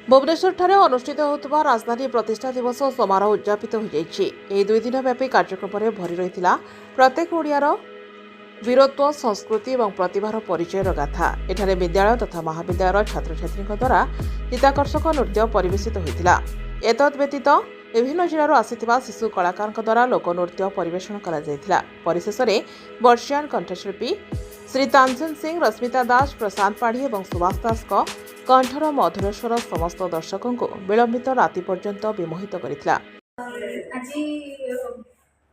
ଭୁବନେଶ୍ୱରଠାରେ ଅନୁଷ୍ଠିତ ହେଉଥିବା ରାଜଧାନୀ ପ୍ରତିଷ୍ଠା ଦିବସ ସମାରୋହ ଉଦ୍ଯାପିତ ହୋଇଯାଇଛି। ଏହି 2 ଦିନ ବ୍ୟାପୀ କାର୍ଯ୍ୟକ୍ରମରେ ଭରି ରହିଥିଲା ପ୍ରତ୍ୟେକ ଓଡ଼ିଆର ବୀରତ୍ୱ, ସଂସ୍କୃତି ଏବଂ ପ୍ରତିଭାର ପରିଚୟର ଗାଥା। ଏଠାରେ ବିଦ୍ୟାଳୟ ତଥା ମହାବିଦ୍ୟାଳୟର ଛାତ୍ରଛାତ୍ରୀଙ୍କ ଦ୍ୱାରା ଚିତ୍ତାକର୍ଷକ ନୃତ୍ୟ ପରିବେଷିତ ହୋଇଥିଲା। ଏତଦ୍ ବ୍ୟତୀତ ବିଭିନ୍ନ ଜିଲ୍ଲାରୁ ଆସିଥିବା ଶିଶୁ କଳାକାରଙ୍କ ଦ୍ୱାରା ଲୋକନୃତ୍ୟ ପରିବେଷଣ କରାଯାଇଥିଲା। ପରିଶେଷରେ ବର୍ଷିୟାନ କଣ୍ଠଶିଳ୍ପୀ ଶ୍ରୀ ତାନସେନ ସିଂ, ରଶ୍ମିତା ଦାସ, ପ୍ରଶାନ୍ତ ପାଢ଼ୀ ଏବଂ ସୁଭାଷ ଦାସଙ୍କ କଣ୍ଠର ମଧୁର ସ୍ୱର ସମସ୍ତ ଦର୍ଶକଙ୍କୁ ବିଳମ୍ବିତ ରାତି ପର୍ଯ୍ୟନ୍ତ ବିମୋହିତ କରିଥିଲା।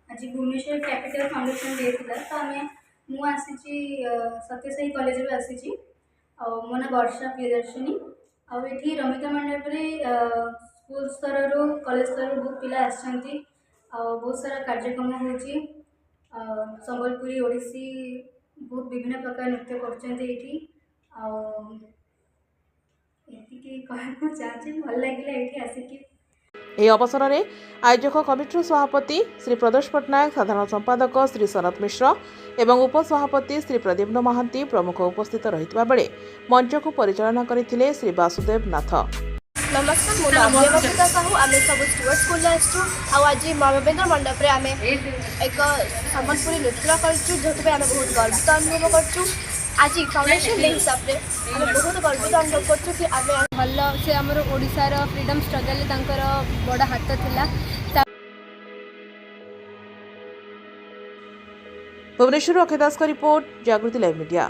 आज भुवनेश्वर कैपिटल फाउंडेशन डे था तो आम मु आसी सत्यसाई कॉलेज रू आसी मो ना वर्षा प्रियदर्शनी आठी रमिता मंडप स्कूल स्तर रू कॉलेज स्तर बहुत पिला आसछंती बहुत सारा कार्यक्रम होची संबलपुरी ओडिसी बहुत विभिन्न प्रकार नृत्य करछंती एठी एतिकी कहू चाहछी भल लागिला एठी आसीकी। ଏହି ଅବସରରେ ଆୟୋଜକ କମିଟିର ସଭାପତି ଶ୍ରୀ ପ୍ରଦୋଷ ପଟ୍ଟନାୟକ, ସାଧାରଣ ସମ୍ପାଦକ ଶ୍ରୀ ଶରତ ମିଶ୍ର ଏବଂ ଉପସଭାପତି ଶ୍ରୀ ପ୍ରଦୀପ୍ନ ମହାନ୍ତି ପ୍ରମୁଖ ଉପସ୍ଥିତ ରହିଥିବା ବେଳେ ମଞ୍ଚକୁ ପରିଚାଳନା କରିଥିଲେ ଶ୍ରୀ ବାସୁଦେବ ନାଥ। नमस्कार मो नाम देवकृता साहू आम सब स्टुअर्ट स्कूल आसचु आज महावेन्द्र मंडप आम एक सम्बलपुरी नृत्य करचु जो आम बहुत गर्वित अनुभव करचु। आज फाउंडेशन डे हिसाब से आम बहुत गर्वित अनुभव करचु कि आम भल से आमर ओडिशार फ्रीडम स्ट्रगल तांकर बड़ हाथ थिला। भुवनेश्वर अक्षय दास का रिपोर्ट, जागृति लाइव मीडिया।